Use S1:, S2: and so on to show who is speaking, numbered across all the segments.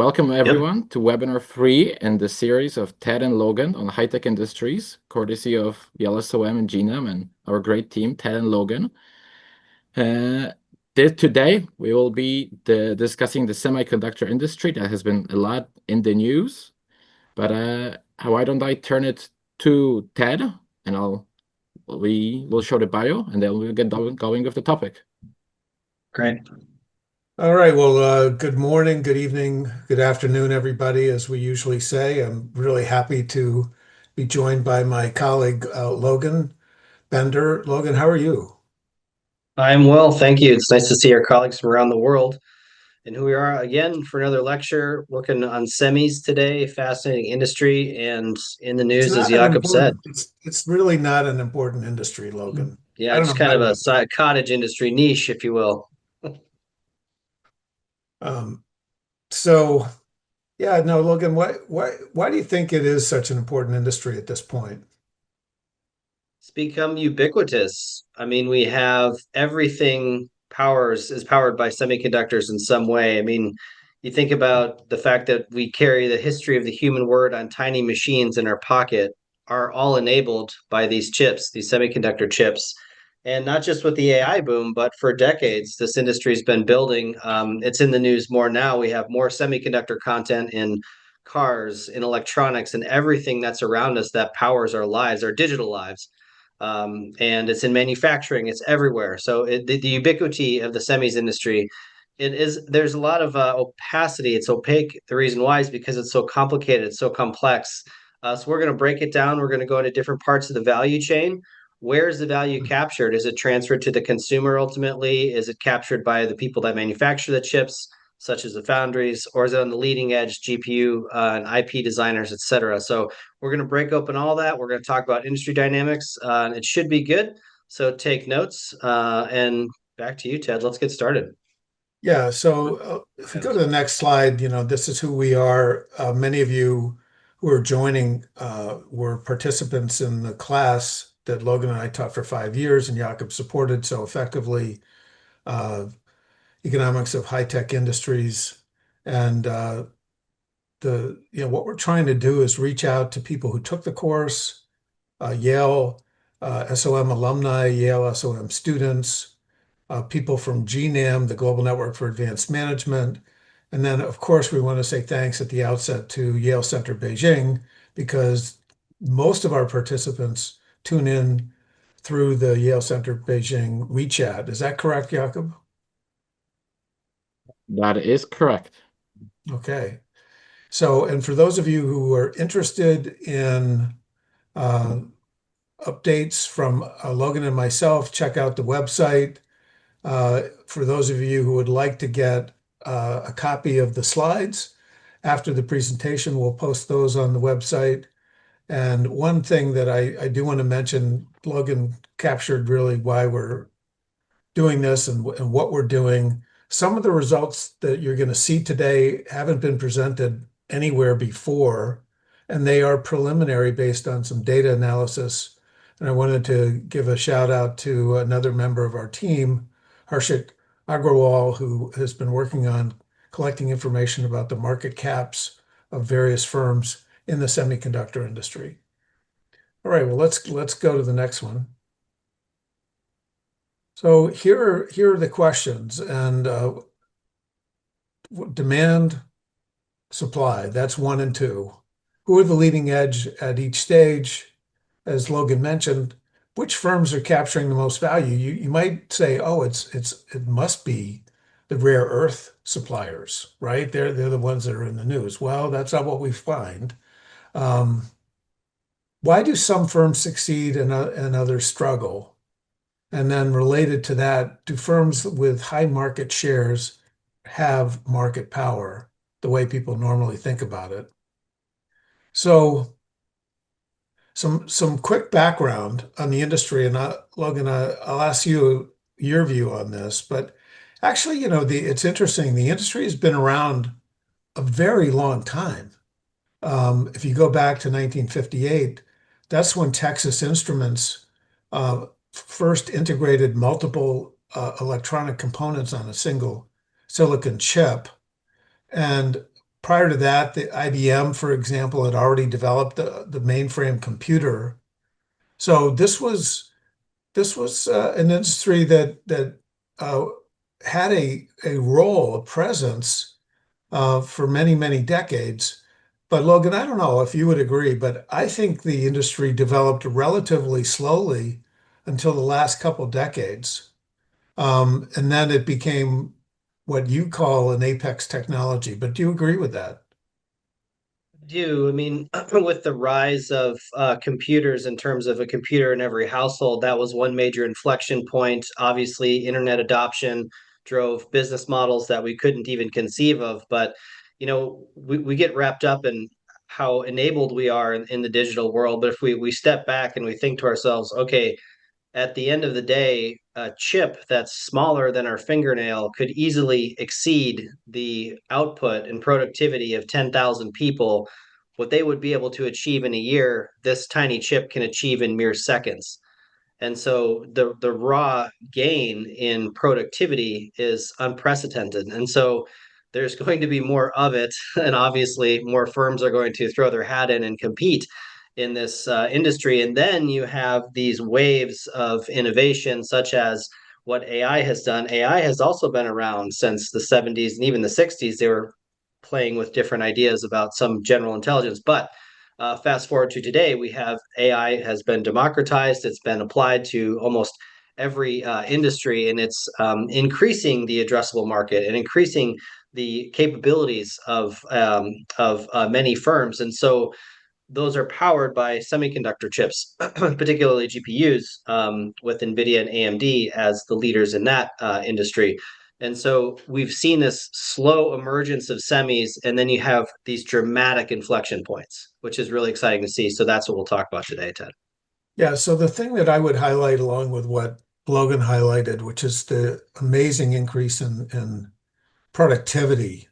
S1: Welcome
S2: Yep.
S1: everyone to webinar 3 in the series of Ted and Logan on high-tech industries, courtesy of Yale SOM and GNAM and our great team, Ted and Logan. Today, we will be discussing the semiconductor industry that has been a lot in the news. But why don't I turn it to Ted, and we will show the bio, and then we'll get going with the topic.
S2: Great.
S3: All right. Well, good morning, good evening, good afternoon, everybody, as we usually say. I'm really happy to be joined by my colleague, Logan Bender. Logan, how are you?
S2: I'm well, thank you. It's nice to see our colleagues from around the world. And here we are again for another lecture, working on semis today. Fascinating industry, and in the
S3: It's
S2: news, as
S3: not an
S2: Jakob said.
S3: important, it's really not an important industry, Logan.
S2: Yeah,
S3: I don't
S2: it's
S3: know
S2: kind
S3: how
S2: of
S3: you,
S2: a cottage industry niche, if you will.
S3: um, so yeah, no, Logan, why do you think it is such an important industry at this point?
S2: It's become ubiquitous. I mean, we have everything is powered by semiconductors in some way. I mean, you think about the fact that we carry the history of the human word on tiny machines in our pocket are all enabled by these chips, these semiconductor chips. And not just with the AI boom, but for decades, this industry's been building. It's in the news more now. We have more semiconductor content in cars, in electronics, and everything that's around us that powers our lives, our digital lives, and it's in manufacturing. It's everywhere. So the ubiquity of the semis industry, there's a lot of opacity. It's opaque. The reason why is because it's so complicated. It's so complex. So we're going to break it down. We're going to go into different parts of the value chain. Where is the value captured? Is it transferred to the consumer ultimately? Is it captured by the people that manufacture the chips, such as the foundries, or is it on the leading edge GPU and IP designers, et cetera? So we're going to break open all that. We're going to talk about industry dynamics. It should be good. So take notes. And back to you, Ted. Let's get started.
S3: Yeah, so if we go to the next slide, this is who we are. Many of you who are joining were participants in the class that Logan and I taught for 5 years and Jakob supported so effectively, economics of high-tech industries. And what we're trying to do is reach out to people who took the course, Yale SOM alumni, Yale SOM students, people from GNAM, the Global Network for Advanced Management. And then, of course, we want to say thanks at the outset to Yale Center Beijing, because most of our participants tune in through the Yale Center Beijing WeChat. Is that correct, Jakob?
S1: That is correct.
S3: Okay. So, and for those of you who are interested in updates from Logan and myself, check out the website. For those of you who would like to get a copy of the slides after the presentation, we'll post those on the website. And one thing that I do want to mention, Logan captured really why we're doing this and what we're doing. Some of the results that you're going to see today haven't been presented anywhere before, and they are preliminary based on some data analysis. And I wanted to give a shout out to another member of our team, Harshit Agrawal, who has been working on collecting information about the market caps of various firms in the semiconductor industry. All right, well, let's go to the next one. So here are the questions, and demand, supply, that's 1 and 2. Who are the leading edge at each stage? As Logan mentioned, which firms are capturing the most value? You might say, oh, it must be the rare earth suppliers, right? They're the ones that are in the news. Well, that's not what we find. Why do some firms succeed and others struggle? And then related to that, do firms with high market shares have market power the way people normally think about it? So some quick background on the industry, and Logan, I'll ask you your view on this. But actually, it's interesting. The industry has been around a very long time. If you go back to 1958, that's when Texas Instruments first integrated multiple electronic components on a single silicon chip. And prior to that, the IBM, for example, had already developed the mainframe computer. So this was an industry that uh, had a role, a presence for many, many decades. But Logan, I don't know if you would agree, but I think the industry developed relatively slowly until the last couple decades. And then it became what you call an apex technology. But do you agree with that?
S2: Do. I mean, with the rise of computers in terms of a computer in every household, that was one major inflection point. Obviously, internet adoption drove business models that we couldn't even conceive of. But, we get wrapped up in how enabled we are in the digital world. But if we step back and we think to ourselves, okay, at the end of the day, a chip that's smaller than our fingernail could easily exceed the output and productivity of 10,000 people. What they would be able to achieve in a year, this tiny chip can achieve in mere seconds. And so the raw gain in productivity is unprecedented. And so there's going to be more of it. And obviously, more firms are going to throw their hat in and compete in this industry. And then you have these waves of innovation, such as what AI has done. AI has also been around since the 70s and even the 60s. They were playing with different ideas about some general intelligence. But fast forward to today, we have AI has been democratized. It's been applied to almost every industry, and it's increasing the addressable market and increasing the capabilities of many firms. And so those are powered by semiconductor chips, particularly GPUs, with NVIDIA and AMD as the leaders in that industry. And so we've seen this slow emergence of semis, and then you have these dramatic inflection points, which is really exciting to see. So that's what we'll talk about today, Ted.
S3: Yeah, so the thing that I would highlight along with what Logan highlighted, which is the amazing increase in productivity.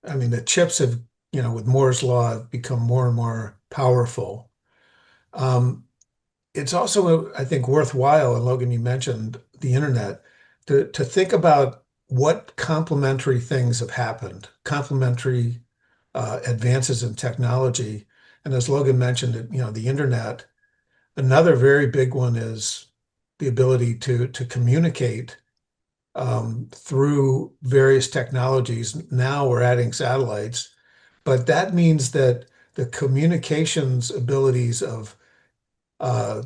S3: I mean, the chips have, with Moore's law, have become more and more powerful. Um, it's also, I think, worthwhile, and Logan, you mentioned the internet, to think about what complementary things have happened, complementary advances in technology. And as Logan mentioned, the internet. Another very big one is the ability to communicate through various technologies. Now we're adding satellites, but that means that the communications abilities of uh,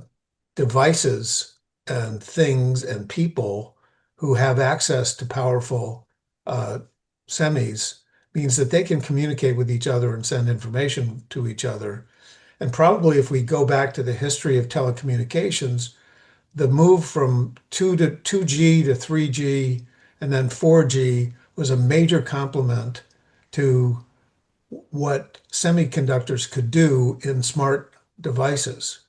S3: devices and things and people who have access to powerful uh, semis means that they can communicate with each other and send information to each other. And probably if we go back to the history of telecommunications, the move from 2G to 3G and then 4G was a major complement to what semiconductors could do in smart devices.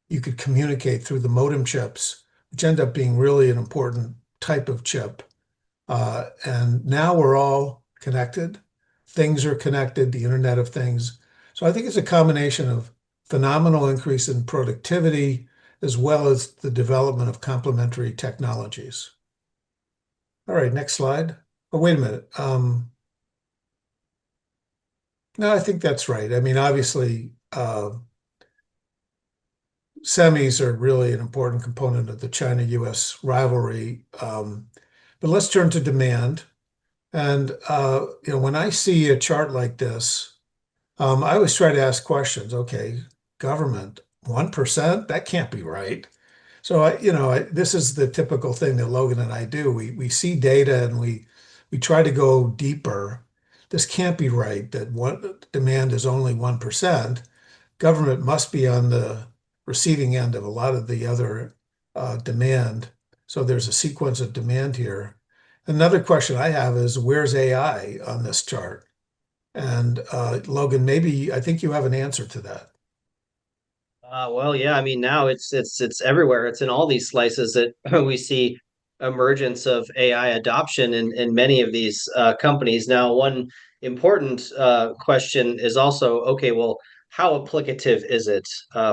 S3: You could communicate through the modem chips, which end up being really an important type of chip. And now we're all connected. Things are connected, the Internet of Things. So I think it's a combination of phenomenal increase in productivity as well as the development of complementary technologies. All right, next slide. Oh, wait a minute. No, I think that's right. I mean, obviously, semis are really an important component of the China-US rivalry. But let's turn to demand. And when I see a chart like this, I always try to ask questions. Okay, government, 1%? That can't be right. So this is the typical thing that Logan and I do. We see data and we try to go deeper. This can't be right that one demand is only 1%. Government must be on the receiving end of a lot of the other demand. So there's a sequence of demand here. Another question I have is where's AI on this chart? And Logan, maybe I think you have an answer to that.
S2: Well, yeah, I mean now it's everywhere. It's in all these slices that we see emergence of AI adoption in many of these companies. Now, one important question is also, okay, well, how applicative is it?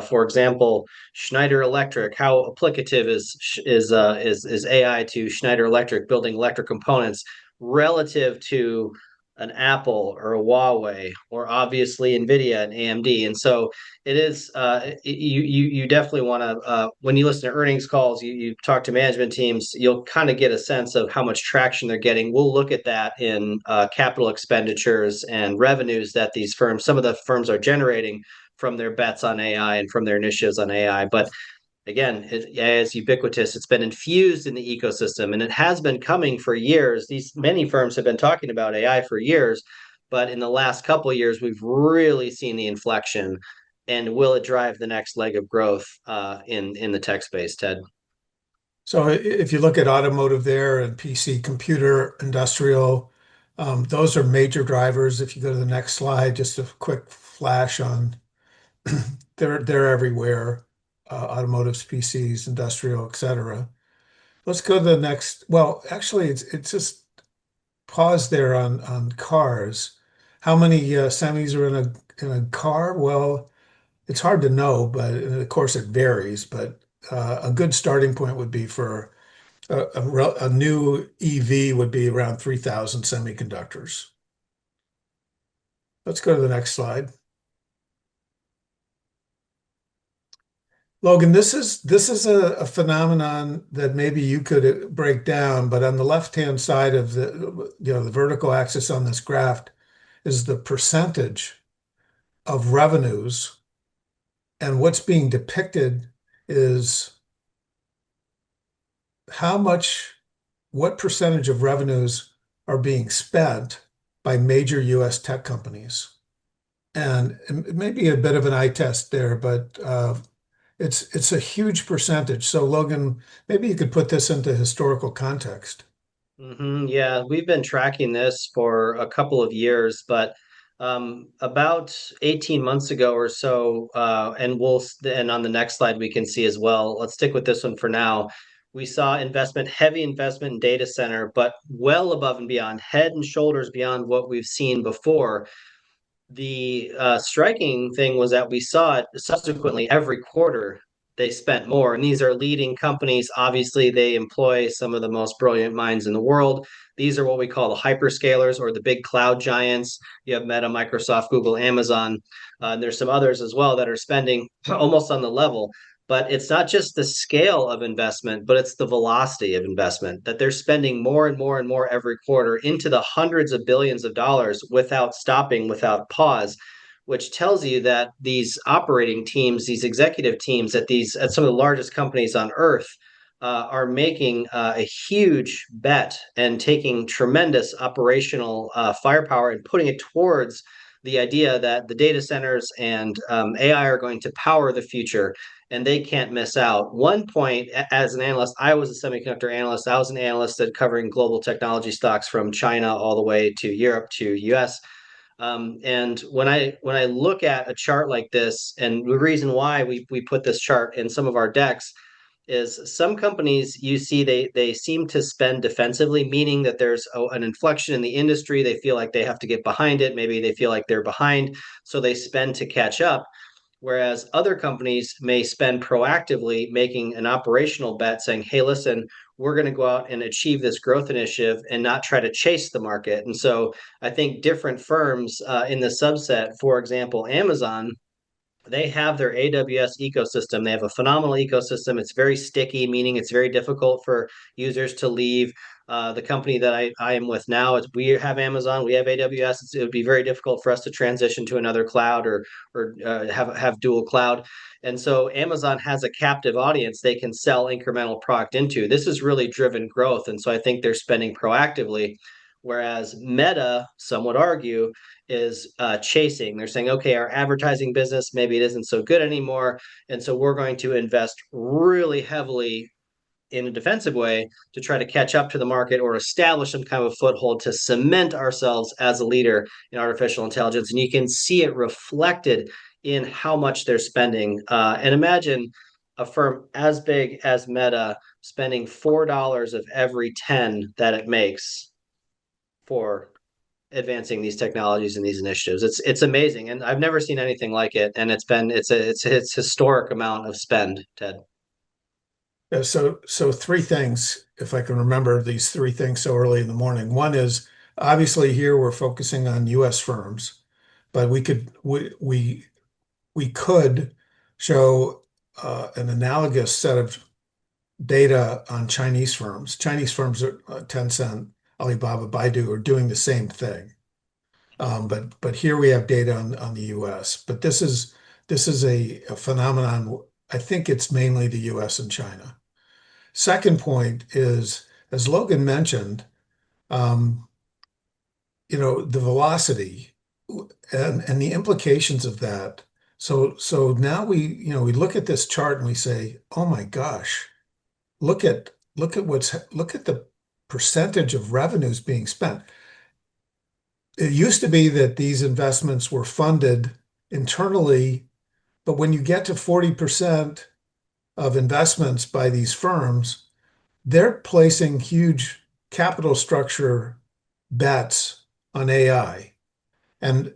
S2: For example, Schneider Electric, how applicative is AI to Schneider Electric building electric components relative to an Apple or a Huawei, or obviously NVIDIA and AMD. And so it is you definitely want to when you listen to earnings calls, you talk to management teams, you'll kind of get a sense of how much traction they're getting. We'll look at that in capital expenditures and revenues that some of the firms are generating from their bets on AI and from their initiatives on AI. But again, AI is ubiquitous. It's been infused in the ecosystem, and it has been coming for years. These many firms have been talking about AI for years, but in the last couple of years, we've really seen the inflection. And will it drive the next leg of growth in the tech space, Ted?
S3: So if you look at automotive there and PC, computer, industrial, those are major drivers. If you go to the next slide, just a quick flash on they're everywhere. Automotives, PCs, industrial, etc. Let's go to the next. Well, actually, it's just pause there on cars. How many semis are in a car? Well, it's hard to know, but of course it varies. But a good starting point would be for a new EV would be around 3,000 semiconductors. Let's go to the next slide. Logan, this is a phenomenon that maybe you could break down, but on the left-hand side of the vertical axis on this graph is the percentage of revenues, and what's being depicted is what percentage of revenues are being spent by major US tech companies. And it may be a bit of an eye test there, but it's a huge percentage. So Logan, maybe you could put this into historical context.
S2: Yeah, we've been tracking this for a couple of years, but about 18 months ago or so, and on the next slide we can see as well. Let's stick with this one for now. We saw heavy investment in data center, but well above and beyond, head and shoulders beyond what we've seen before. The striking thing was that we saw it subsequently every quarter they spent more. And these are leading companies. Obviously, they employ some of the most brilliant minds in the world. These are what we call the hyperscalers or the big cloud giants. You have Meta, Microsoft, Google, Amazon. And there's some others as well that are spending almost on the level. But it's not just the scale of investment, but it's the velocity of investment that they're spending more and more and more every quarter into the hundreds of billions of dollars without stopping, without pause, which tells you that these operating teams, these executive teams at some of the largest companies on earth are making a huge bet and taking tremendous operational firepower and putting it towards the idea that the data centers and AI are going to power the future and they can't miss out. One point, as an analyst, I was a semiconductor analyst. I was an analyst that covering global technology stocks from China all the way to Europe to US. And when I look at a chart like this, and the reason why we put this chart in some of our decks is some companies you see they seem to spend defensively, meaning that there's an inflection in the industry. They feel like they have to get behind it. Maybe they feel like they're behind, so they spend to catch up. Whereas other companies may spend proactively, making an operational bet saying, hey, listen, we're going to go out and achieve this growth initiative and not try to chase the market. And so I think different firms in the subset, for example, Amazon, they have their AWS ecosystem. They have a phenomenal ecosystem. It's very sticky, meaning it's very difficult for users to leave. The company that I am with now, we have Amazon, we have AWS. It would be very difficult for us to transition to another cloud or have dual cloud. And so Amazon has a captive audience they can sell incremental product into. This has really driven growth. And so I think they're spending proactively. Whereas Meta, some would argue, is chasing. They're saying, okay, our advertising business, maybe it isn't so good anymore. And so we're going to invest really heavily in a defensive way to try to catch up to the market or establish some kind of foothold to cement ourselves as a leader in artificial intelligence. And you can see it reflected in how much they're spending. And imagine a firm as big as Meta spending $4 of every 10 that it makes for advancing these technologies and these initiatives. It's amazing, and I've never seen anything like it. And it's historic amount of spend, Ted.
S3: Yeah, so three things, if I can remember these three things so early in the morning. One is obviously here we're focusing on US firms, but we could show an analogous set of data on Chinese firms. Chinese firms are Tencent, Alibaba, Baidu are doing the same thing. But here we have data on the US. But this is a phenomenon. I think it's mainly the US and China. Second point is, as Logan mentioned, um, the velocity and the implications of that. So now we look at this chart and we say, oh my gosh, look at the percentage of revenues being spent. It used to be that these investments were funded internally, but when you get to 40% of investments by these firms, they're placing huge capital structure bets on AI. And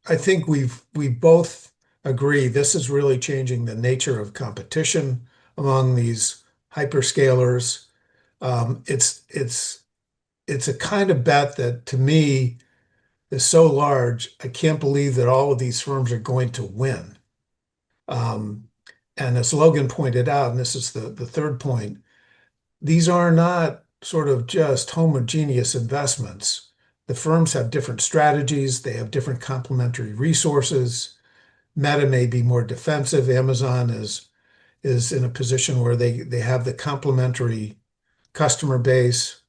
S3: I think we both agree this is really changing the nature of competition among these hyperscalers. It's a kind of bet that to me is so large, I can't believe that all of these firms are going to win. Um, and as Logan pointed out, and this is the third point, these are not sort of just homogeneous investments. The firms have different strategies, they have different complementary resources. Meta may be more defensive. Amazon is in a position where they have the complementary customer base,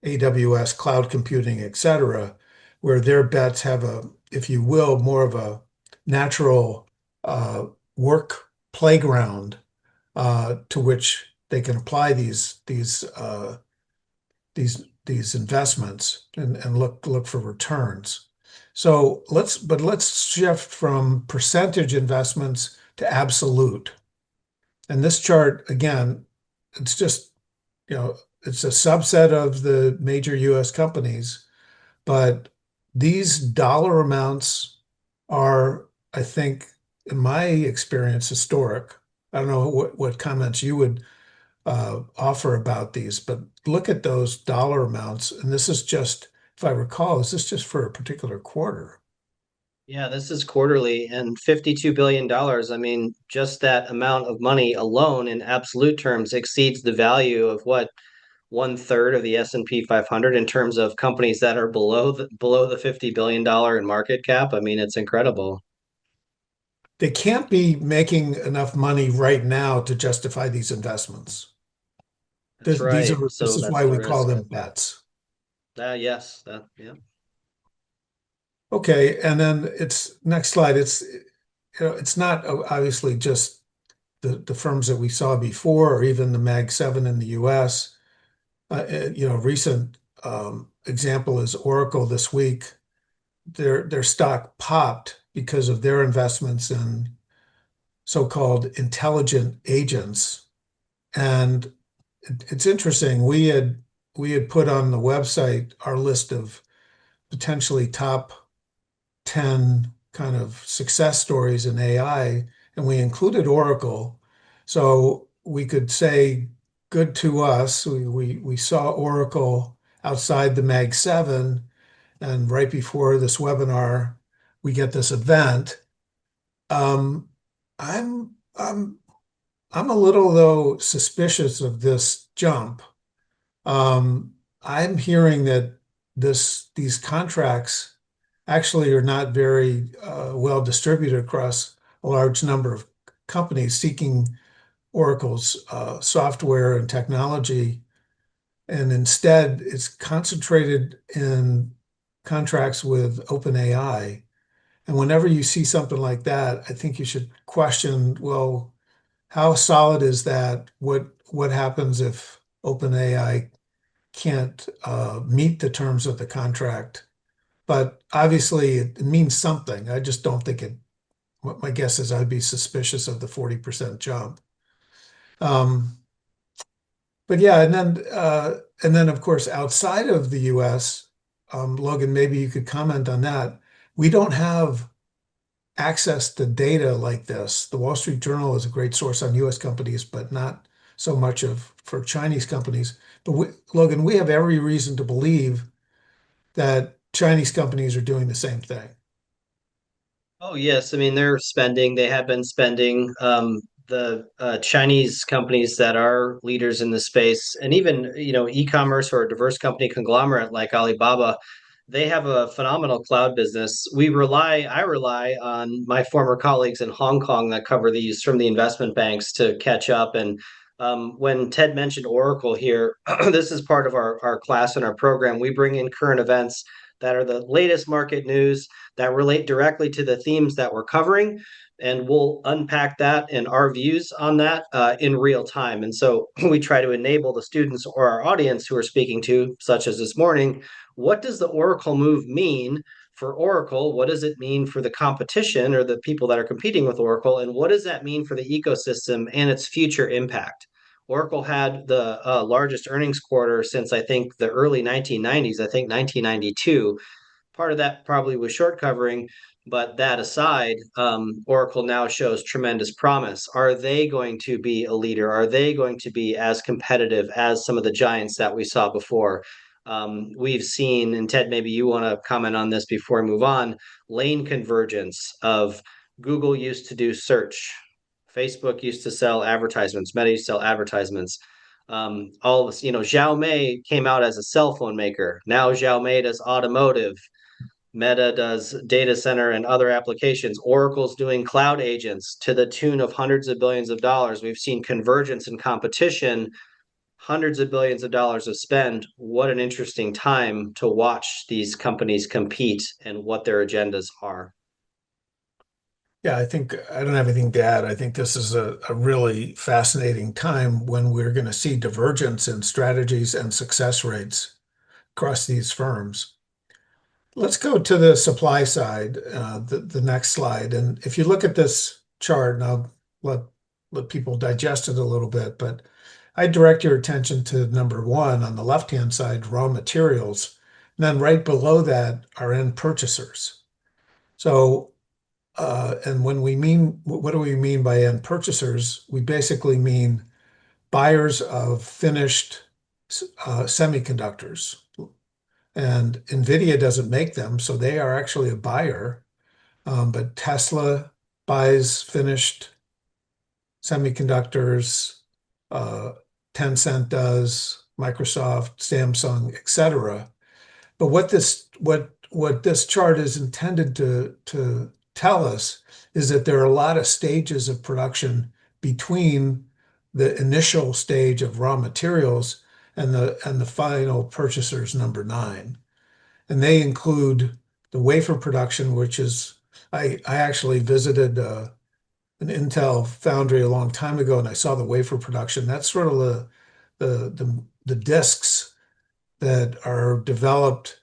S3: AWS, cloud computing, et cetera, where their bets have if you will, more of a natural uh, work playground to which they can apply these investments and look for returns. So let's shift from percentage investments to absolute. And this chart, again, it's just, it's a subset of the major US companies, but these dollar amounts are, I think, in my experience, historic. I don't know what comments you would offer about these, but look at those dollar amounts. And this is just, if I recall, this is just for a particular quarter.
S2: Yeah, this is quarterly and $52 billion. I mean, just that amount of money alone in absolute terms exceeds the value of what one third of the S&P 500 in terms of companies that are below the $50 billion in market cap. I mean, it's incredible.
S3: They can't be making enough money right now to justify these investments.
S2: That's right.
S3: This
S2: So
S3: is
S2: that's
S3: why
S2: the
S3: we call
S2: risk.
S3: them bets.
S2: Yes, that yeah.
S3: Okay, and then it's next slide. It's not obviously just the firms that we saw before, or even the Mag 7 in the US. Recent example is Oracle this week. Their stock popped because of their investments in so-called intelligent agents. And it's interesting. We had put on the website our list of potentially top 10 kind of success stories in AI, and we included Oracle. So we could say, good to us. We saw Oracle outside the Mag 7, and right before this webinar, we get this event. Um, I'm I'm I'm a little though suspicious of this jump. I'm hearing that these contracts actually are not very well distributed across a large number of companies seeking Oracle's software and technology, and instead it's concentrated in contracts with OpenAI. And whenever you see something like that, I think you should question, well, how solid is that? What happens if OpenAI can't meet the terms of the contract? But obviously, it means something. I just don't think it. My guess is I'd be suspicious of the 40% jump. Um, but yeah, and then of course outside of the U.S., Logan, maybe you could comment on that. We don't have access to data like this. The Wall Street Journal is a great source on U.S. companies, but not so much for Chinese companies. But Logan, we have every reason to believe that Chinese companies are doing the same thing.
S2: Oh, yes. I mean, they're spending, they have been spending. The Chinese companies that are leaders in the space, and even, e-commerce or a diverse company conglomerate like Alibaba, they have a phenomenal cloud business. I rely on my former colleagues in Hong Kong that cover these from the investment banks to catch up. And when Ted mentioned Oracle here, this is part of our class and our program. We bring in current events that are the latest market news that relate directly to the themes that we're covering. And we'll unpack that and our views on that in real time. And so we try to enable the students or our audience who are speaking to, such as this morning, what does the Oracle move mean for Oracle? What does it mean for the competition or the people that are competing with Oracle? And what does that mean for the ecosystem and its future impact? Oracle had the largest earnings quarter since I think the early 1990s, I think 1992. Part of that probably was short covering, but that aside, Oracle now shows tremendous promise. Are they going to be a leader? Are they going to be as competitive as some of the giants that we saw before? We've seen, and Ted, maybe you want to comment on this before I move on, lane convergence of Google used to do search. Facebook used to sell advertisements. Meta used to sell advertisements. All of us, Xiaomi came out as a cell phone maker. Now Xiaomi does automotive. Meta does data center and other applications. Oracle's doing cloud agents to the tune of hundreds of billions of dollars. We've seen convergence and competition, hundreds of billions of dollars of spend. What an interesting time to watch these companies compete and what their agendas are.
S3: Yeah, I think I don't have anything to add. I think this is a really fascinating time when we're going to see divergence in strategies and success rates across these firms. Let's go to the supply side, the next slide. And if you look at this chart, and I'll let people digest it a little bit, but I direct your attention to number one on the left-hand side, raw materials. And then right below that are end purchasers. So, and what do we mean by end purchasers? We basically mean buyers of finished semiconductors. And NVIDIA doesn't make them, so they are actually a buyer. But Tesla buys finished semiconductors, uh, Tencent does, Microsoft, Samsung, etc. But what this chart is intended to tell us is that there are a lot of stages of production between the initial stage of raw materials and the final purchasers number nine. And they include the wafer production, which is I actually visited an Intel foundry a long time ago, and I saw the wafer production. That's sort of the disks that are developed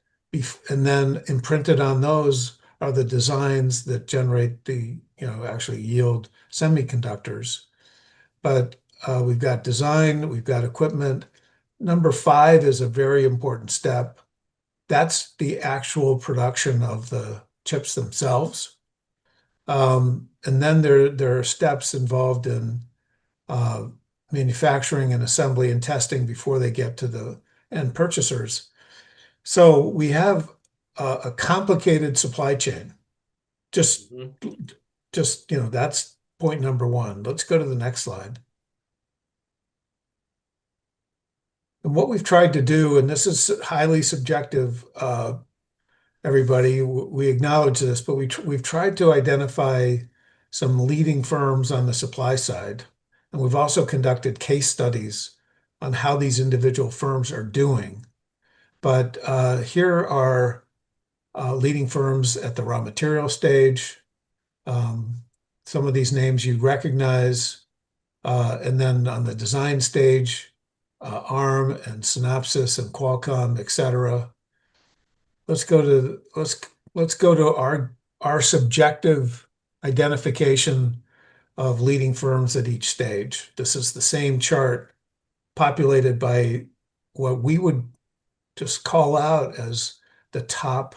S3: and then imprinted on those are the designs that generate actually yield semiconductors. But we've got design, we've got equipment. Number five is a very important step. That's the actual production of the chips themselves. And then there are steps involved in uh, manufacturing and assembly and testing before they get to the end purchasers. So we have a complicated supply chain. Just,
S2: Mhm.
S3: that's point number one. Let's go to the next slide. And what we've tried to do, and this is highly subjective, everybody, we acknowledge this, but we've tried to identify some leading firms on the supply side. And we've also conducted case studies on how these individual firms are doing. But here are leading firms at the raw material stage. Some of these names you recognize. And then on the design stage, ARM and Synopsys and Qualcomm, et cetera. Let's go to our subjective identification of leading firms at each stage. This is the same chart populated by what we would just call out as the top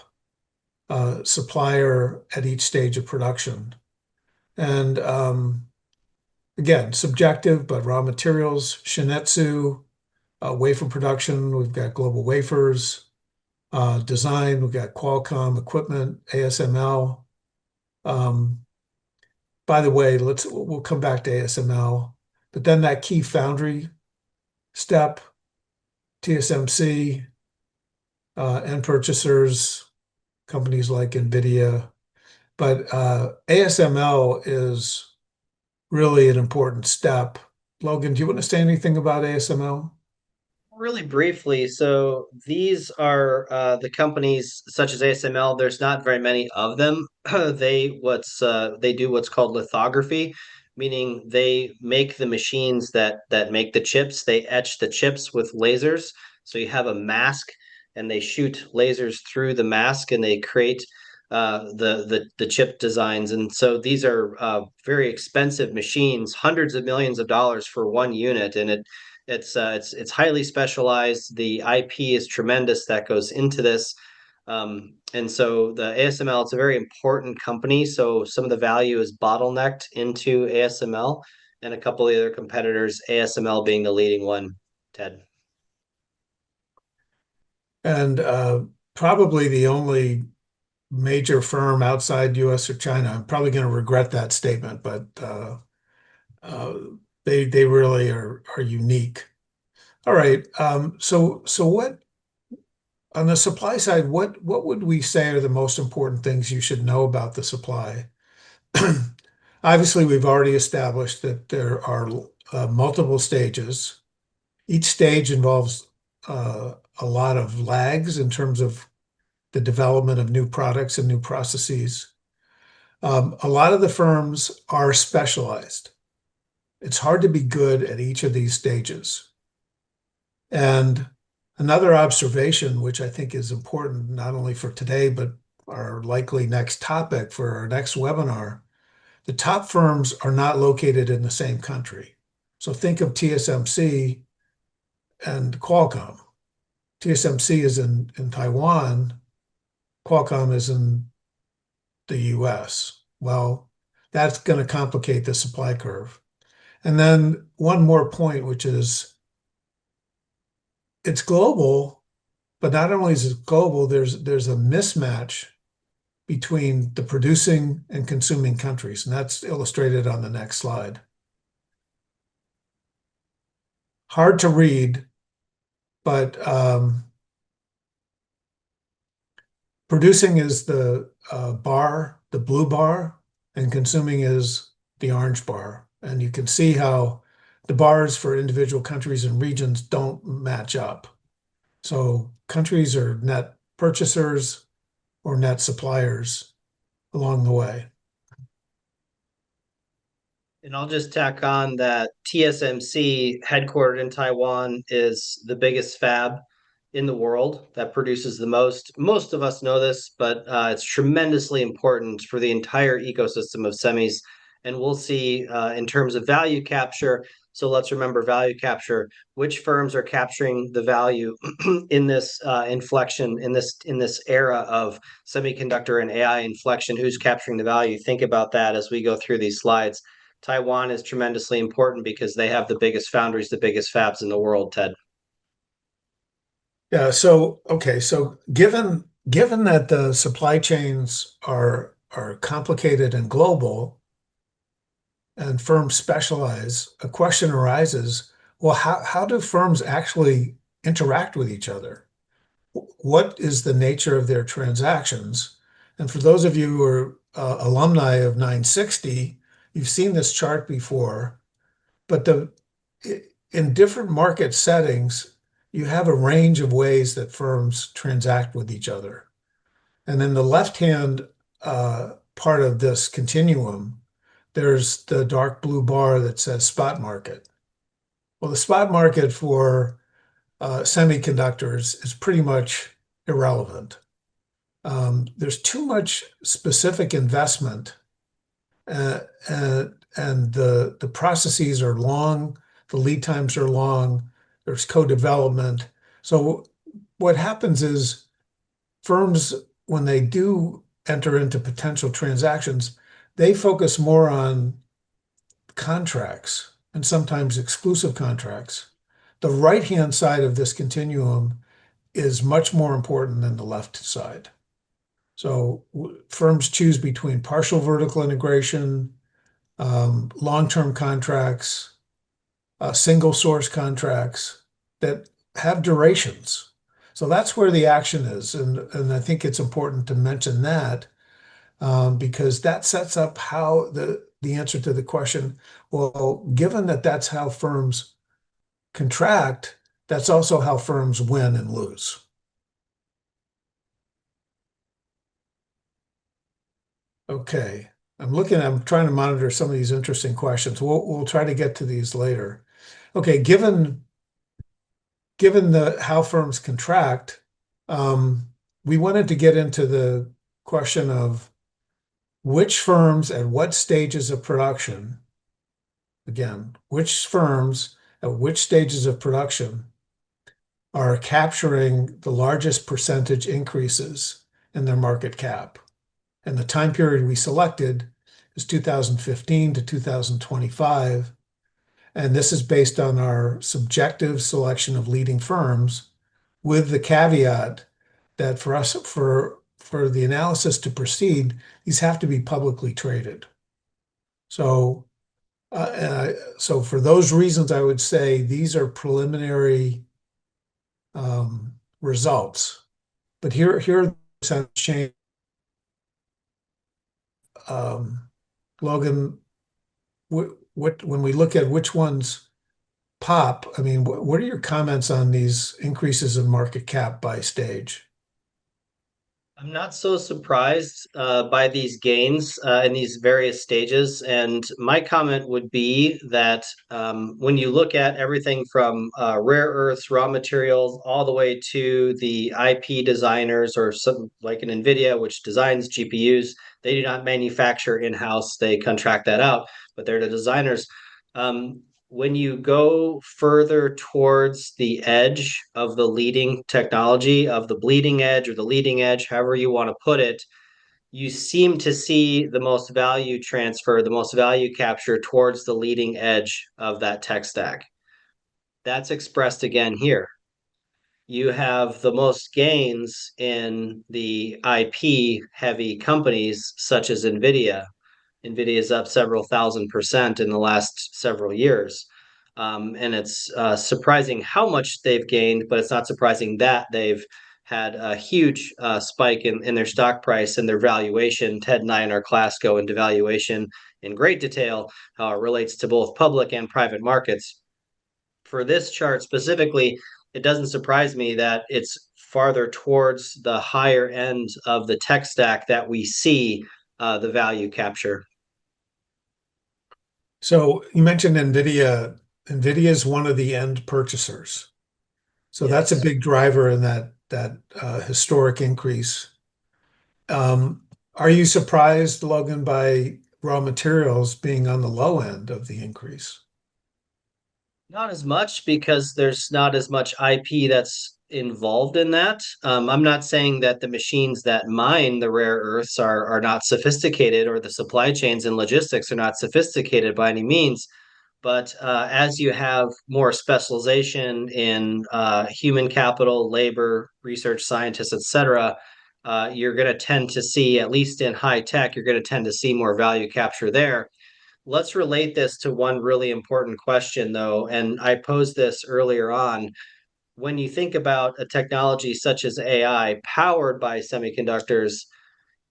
S3: supplier at each stage of production. And Again, subjective, but raw materials, Shinetsu, wafer production, we've got Global Wafers, design, we've got Qualcomm, equipment, ASML. By the way, we'll come back to ASML, but then that key foundry step, TSMC, end purchasers, companies like NVIDIA. But ASML is really an important step. Logan, do you want to say anything about ASML?
S2: Really briefly, so these are the companies such as ASML. There's not very many of them. They do what's called lithography, meaning they make the machines that make the chips. They etch the chips with lasers. So you have a mask, and they shoot lasers through the mask, and they create the chip designs. And so these are very expensive machines, hundreds of millions of dollars for one unit, and it's highly specialized. The IP is tremendous that goes into this. And so the ASML, it's a very important company. So some of the value is bottlenecked into ASML and a couple of the other competitors, ASML being the leading one, Ted.
S3: And probably the only major firm outside US or China. I'm probably going to regret that statement, but uh, they really are unique. All right. So what on the supply side, what would we say are the most important things you should know about the supply? Obviously, we've already established that there are multiple stages. Each stage involves a lot of lags in terms of the development of new products and new processes. A lot of the firms are specialized. It's hard to be good at each of these stages. And another observation, which I think is important not only for today, but our likely next topic for our next webinar, the top firms are not located in the same country. So think of TSMC and Qualcomm. TSMC is in Taiwan, Qualcomm is in the US. Well, that's going to complicate the supply curve. And then one more point, which is it's global, but not only is it global, there's a mismatch between the producing and consuming countries, and that's illustrated on the next slide. Hard to read, but producing is the bar, the blue bar, and consuming is the orange bar. And you can see how the bars for individual countries and regions don't match up. So countries are net purchasers or net suppliers along the way.
S2: And I'll just tack on that TSMC, headquartered in Taiwan, is the biggest fab in the world that produces the most. Most of us know this, but it's tremendously important for the entire ecosystem of semis. And we'll see in terms of value capture. So let's remember value capture. Which firms are capturing the value in this inflection, in this era of semiconductor and AI inflection? Who's capturing the value? Think about that as we go through these slides. Taiwan is tremendously important because they have the biggest foundries, the biggest fabs in the world, Ted.
S3: Yeah, so okay, so given that the supply chains are complicated and global and firms specialize, a question arises, well, how do firms actually interact with each other? What is the nature of their transactions? And for those of you who are alumni of 960, you've seen this chart before, but in different market settings, you have a range of ways that firms transact with each other. And in the left-hand part of this continuum, there's the dark blue bar that says spot market. Well, the spot market for semiconductors is pretty much irrelevant. There's too much specific investment, uh, uh, and the processes are long, the lead times are long, there's co-development. So what happens is firms, when they do enter into potential transactions, they focus more on contracts and sometimes exclusive contracts, the right-hand side of this continuum is much more important than the left side. So firms choose between partial vertical integration, long-term contracts, single source contracts that have durations. So that's where the action is. And I think it's important to mention that because that sets up how the answer to the question, well, given that that's how firms contract, that's also how firms win and lose. Okay. I'm trying to monitor some of these interesting questions. We'll try to get to these later. Okay, given the how firms contract, we wanted to get into the question of which firms at what stages of production, again, which firms at which stages of production are capturing the largest percentage increases in their market cap. And the time period we selected is 2015 to 2025. And this is based on our subjective selection of leading firms, with the caveat that for us, for the analysis to proceed, these have to be publicly traded. So, so for those reasons, I would say these are preliminary results. But here are the change. Logan, when we look at which ones pop, I mean, what are your comments on these increases in market cap by stage?
S2: I'm not so surprised by these gains in these various stages. And my comment would be that when you look at everything from rare earths, raw materials, all the way to the IP designers or some like an NVIDIA, which designs GPUs, they do not manufacture in-house, they contract that out, but they're the designers. When you go further towards the edge of the leading technology, of the bleeding edge or the leading edge, however you want to put it, you seem to see the most value transfer, the most value capture towards the leading edge of that tech stack. That's expressed again here. You have the most gains in the IP heavy companies such as NVIDIA. NVIDIA is up several thousand% in the last several years. And it's surprising how much they've gained, but it's not surprising that they've had a huge spike in their stock price and their valuation. Ted and I in our class go into valuation in great detail, how it relates to both public and private markets. For this chart specifically, it doesn't surprise me that it's farther towards the higher end of the tech stack that we see the value capture.
S3: So you mentioned NVIDIA. NVIDIA is one of the end purchasers. So that's a big driver in that historic increase. Are you surprised, Logan, by raw materials being on the low end of the increase?
S2: Not as much because there's not as much IP that's involved in that. I'm not saying that the machines that mine the rare earths are not sophisticated or the supply chains and logistics are not sophisticated by any means. But as you have more specialization in human capital, labor, research scientists, etc., you're going to tend to see, at least in high tech, you're going to tend to see more value capture there. Let's relate this to one really important question, though. And I posed this earlier on. When you think about a technology such as AI powered by semiconductors,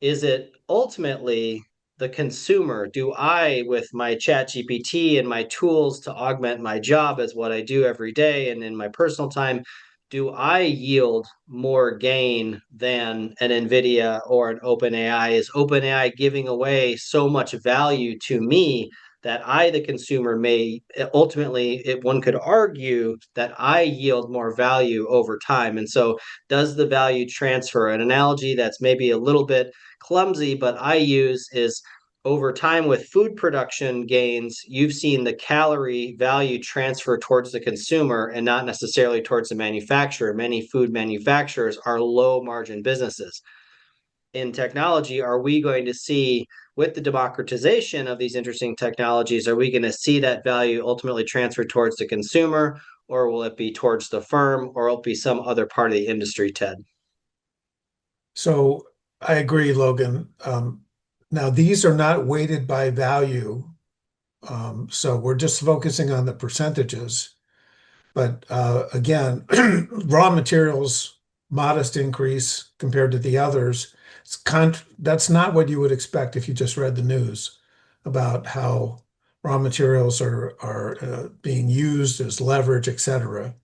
S2: is it ultimately the consumer? Do I, with my chat GPT and my tools to augment my job as what I do every day and in my personal time, do I yield more gain than an NVIDIA or an OpenAI? Is OpenAI giving away so much value to me that I, the consumer, may ultimately, one could argue that I yield more value over time? And so, does the value transfer? An analogy that's maybe a little bit clumsy, but I use is over time with food production gains, you've seen the calorie value transfer towards the consumer and not necessarily towards the manufacturer. Many food manufacturers are low margin businesses. in technology, are we going to see with the democratization of these interesting technologies, are we going to see that value ultimately transferred towards the consumer, or will it be towards the firm, or will it be some other part of the industry, Ted?
S3: So I agree, Logan. Now, these are not weighted by value. So we're just focusing on the percentages. But again, raw materials, modest increase compared to the others. That's not what you would expect if you just read the news about how raw materials are being used as leverage, et cetera.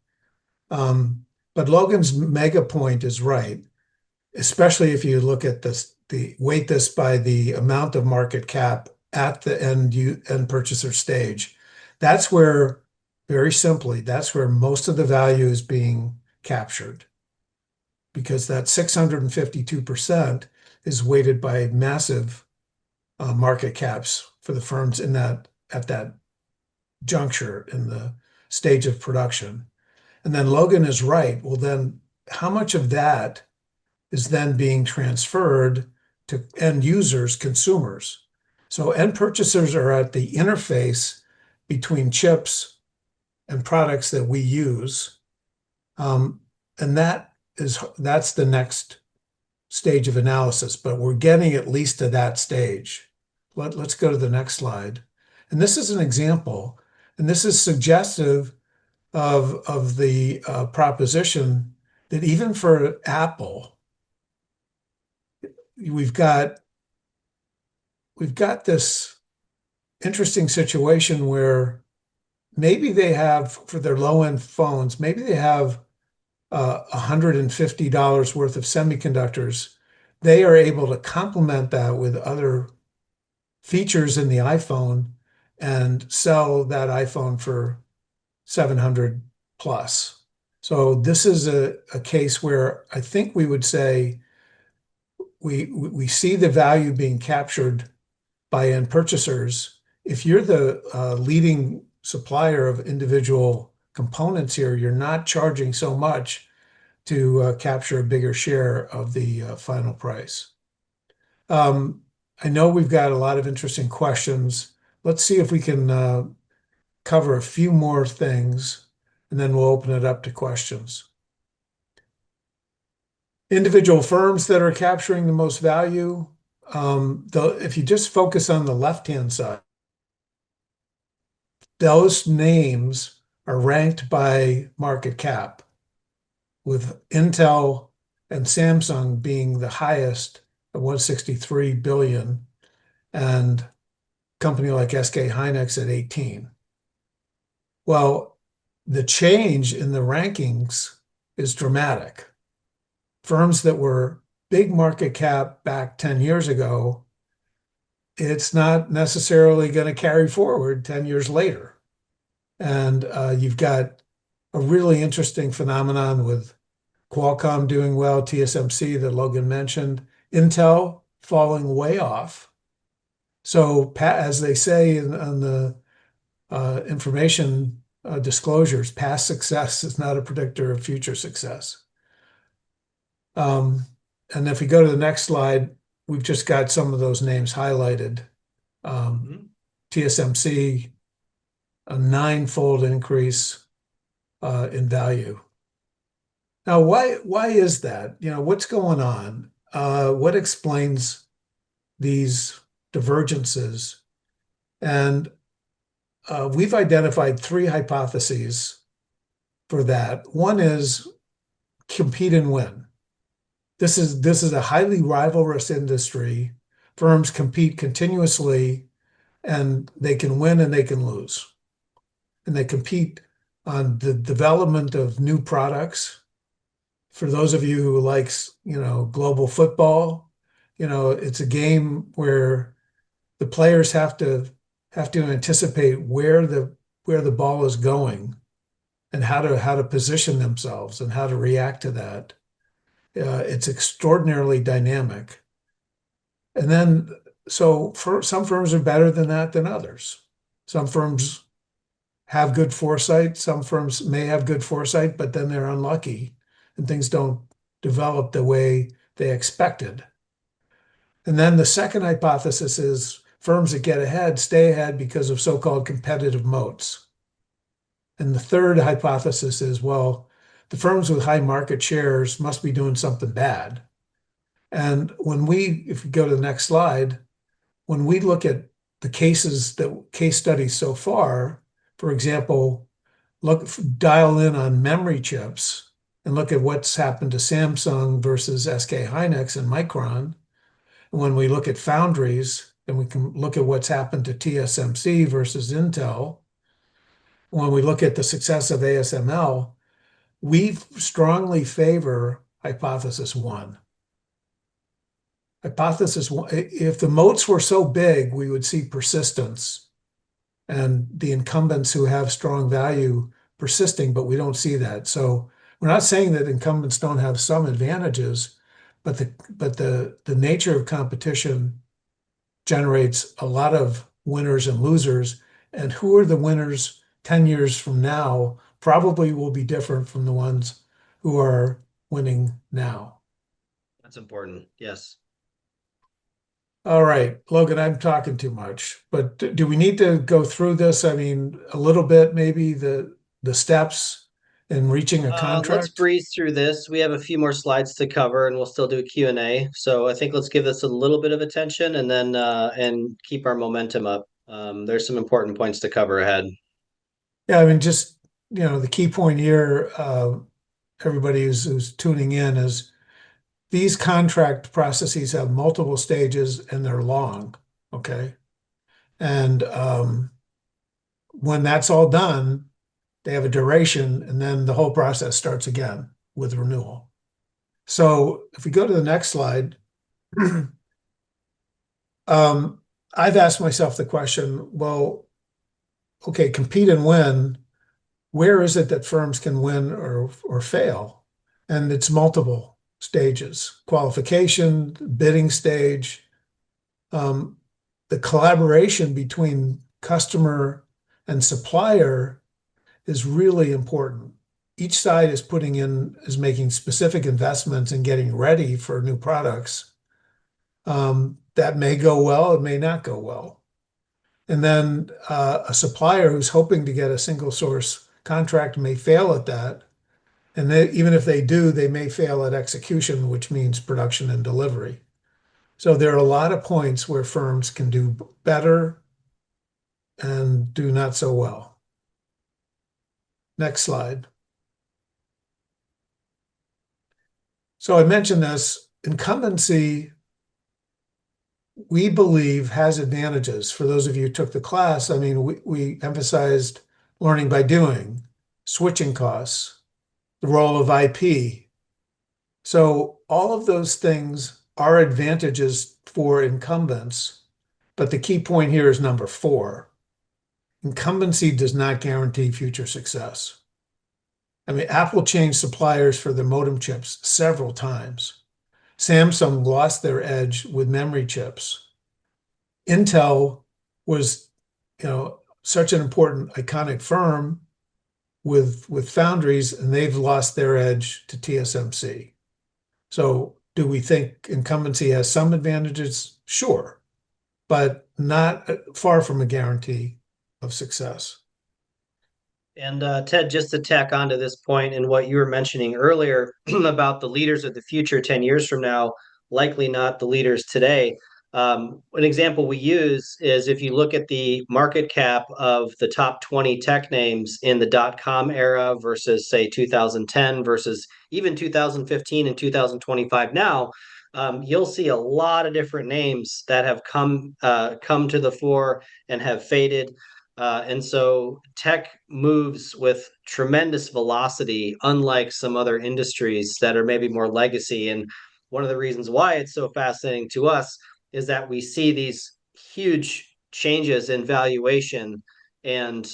S3: But Logan's mega point is right, especially if you look at the weight this by the amount of market cap at the end purchaser stage. That's where, very simply, that's where most of the value is being captured, because that 652% is weighted by massive market caps for the firms at that juncture in the stage of production. And then Logan is right. Well, then how much of that is then being transferred to end users, consumers? So end purchasers are at the interface between chips and products that we use. And that's the next stage of analysis, but we're getting at least to that stage. Let's go to the next slide. And this is an example, and this is suggestive of the proposition that even for Apple, we've got this interesting situation where maybe they have, for their low-end phones, maybe they have $150 worth of semiconductors. They are able to complement that with other features in the iPhone and sell that iPhone for 700 plus. So this is a case where I think we would say we see the value being captured by end purchasers. If you're the leading supplier of individual components here, you're not charging so much to capture a bigger share of the final price. I know we've got a lot of interesting questions. Let's see if we can cover a few more things, and then we'll open it up to questions. Individual firms that are capturing the most value. If you just focus on the left-hand side, those names are ranked by market cap, with Intel and Samsung being the highest at 163 billion, and a company like SK Hynix at 18. Well, the change in the rankings is dramatic. Firms that were big market cap back 10 years ago, it's not necessarily going to carry forward 10 years later. And you've got a really interesting phenomenon with Qualcomm doing well, TSMC that Logan mentioned, Intel falling way off. So as they say on the information disclosures, past success is not a predictor of future success. And if we go to the next slide, we've just got some of those names highlighted. TSMC, a 9-fold increase in value. Now, why is that? What's going on? What explains these divergences? And we've identified 3 hypotheses for that. One is compete and win. This is a highly rivalrous industry. Firms compete continuously, and they can win and they can lose. And they compete on the development of new products. For those of you who likes, global football, it's a game where the players have to anticipate where the ball is going and how to position themselves and how to react to that. It's extraordinarily dynamic. And then, so for some firms are better than that than others. Some firms have good foresight. Some firms may have good foresight, but then they're unlucky and things don't develop the way they expected. And then the second hypothesis is firms that get ahead stay ahead because of so-called competitive moats. And the third hypothesis is, well, the firms with high market shares must be doing something bad. And if you go to the next slide, when we look at the case studies so far, for example, dial in on memory chips and look at what's happened to Samsung versus SK Hynix and Micron. And when we look at foundries, then we can look at what's happened to TSMC versus Intel. When we look at the success of ASML, we strongly favor hypothesis one. Hypothesis one, if the moats were so big, we would see persistence and the incumbents who have strong value persisting, but we don't see that. So we're not saying that incumbents don't have some advantages, but the nature of competition generates a lot of winners and losers. And who are the winners 10 years from now probably will be different from the ones who are winning now.
S2: That's important. Yes.
S3: All right, Logan, I'm talking too much, but do we need to go through this? I mean, a little bit, maybe the steps in reaching a
S2: Let's
S3: contract?
S2: breeze through this. We have a few more slides to cover, and we'll still do a Q&A. So I think let's give this a little bit of attention and then and keep our momentum up. There's some important points to cover ahead.
S3: Yeah, I mean, just, the key point here, everybody who's tuning in is these contract processes have multiple stages and they're long, okay? And when that's all done, they have a duration, and then the whole process starts again with renewal. So if we go to the next slide, I've asked myself the question, well, okay, compete and win. Where is it that firms can win or fail? And it's multiple stages: qualification, bidding stage, the collaboration between customer and supplier is really important. Each side is making specific investments and getting ready for new products. That may go well, it may not go well. And then a supplier who's hoping to get a single source contract may fail at that. And even if they do, they may fail at execution, which means production and delivery. So there are a lot of points where firms can do better and do not so well. Next slide. So I mentioned this, incumbency, we believe, has advantages. For those of you who took the class, I mean, we emphasized learning by doing, switching costs, the role of IP. So all of those things are advantages for incumbents, but the key point here is number 4. Incumbency does not guarantee future success. I mean, Apple changed suppliers for their modem chips several times. Samsung lost their edge with memory chips. Intel was, such an important iconic firm with foundries, and they've lost their edge to TSMC. So do we think incumbency has some advantages? Sure, but not far from a guarantee of success.
S2: And Ted, just to tack on to this point and what you were mentioning earlier about the leaders of the future 10 years from now, likely not the leaders today. An example we use is if you look at the market cap of the top 20 tech names in the dot-com era versus, say, 2010 versus even 2015 and 2025 now, you'll see a lot of different names that have come to the fore and have faded. And so tech moves with tremendous velocity, unlike some other industries that are maybe more legacy. And one of the reasons why it's so fascinating to us is that we see these huge changes in valuation, and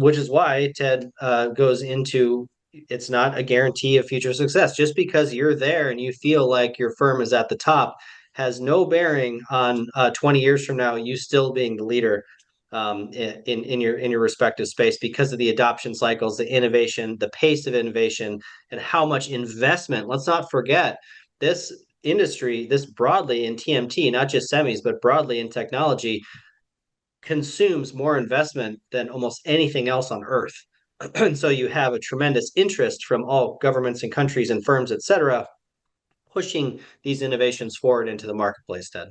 S2: which is why Ted goes into it's not a guarantee of future success. Just because you're there and you feel like your firm is at the top has no bearing on 20 years from now you still being the leader in your respective space because of the adoption cycles, the innovation, the pace of innovation, and how much investment. Let's not forget this industry, this broadly in TMT, not just semis, but broadly in technology, consumes more investment than almost anything else on earth. And so you have a tremendous interest from all governments and countries and firms, et cetera, pushing these innovations forward into the marketplace, Ted.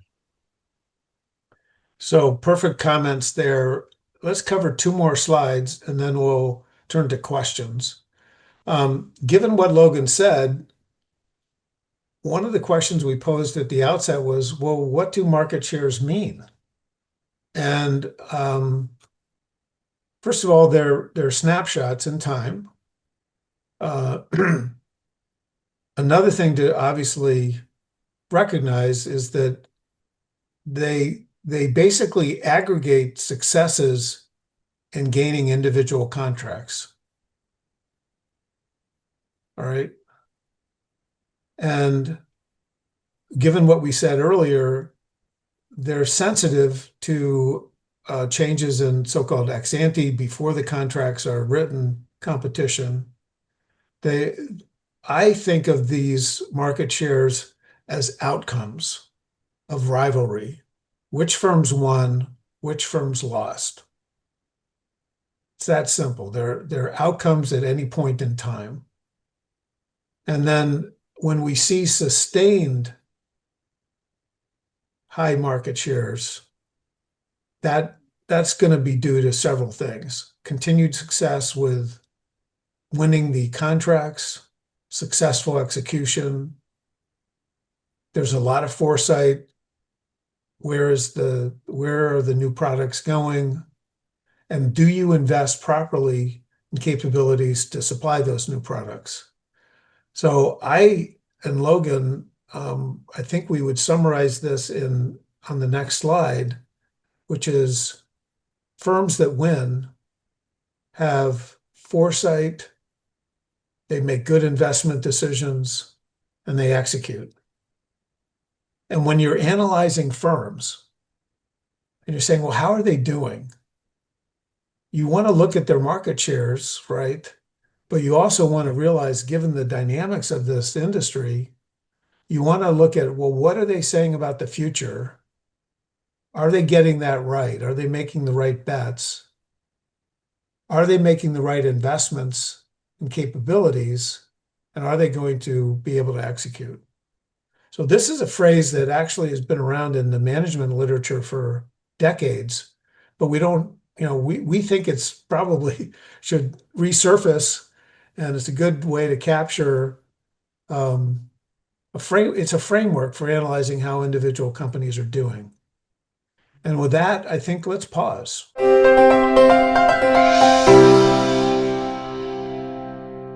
S3: So perfect comments there. Let's cover two more slides and then we'll turn to questions. Given what Logan said, one of the questions we posed at the outset was, well, what do market shares mean? And first of all, they're snapshots in time. Another thing to obviously recognize is that they basically aggregate successes in gaining individual contracts. All right. And given what we said earlier, they're sensitive to changes in so-called ex ante before the contracts are written competition. I think of these market shares as outcomes of rivalry. Which firms won, which firms lost. It's that simple. They're outcomes at any point in time. And then when we see sustained high market shares, that's going to be due to several things. Continued success with winning the contracts, successful execution. There's a lot of foresight. Where are the new products going? And do you invest properly in capabilities to supply those new products? So I and Logan, I think we would summarize this on the next slide, which is firms that win have foresight, they make good investment decisions, and they execute. And when you're analyzing firms and you're saying, well, how are they doing? You want to look at their market shares, right? But you also want to realize, given the dynamics of this industry, you want to look at, well, what are they saying about the future? Are they getting that right? Are they making the right bets? Are they making the right investments and capabilities? And are they going to be able to execute? So this is a phrase that actually has been around in the management literature for decades, but we don't, we think it's probably should resurface, and it's a good way to capture it's a framework for analyzing how individual companies are doing. And with that, I think let's pause.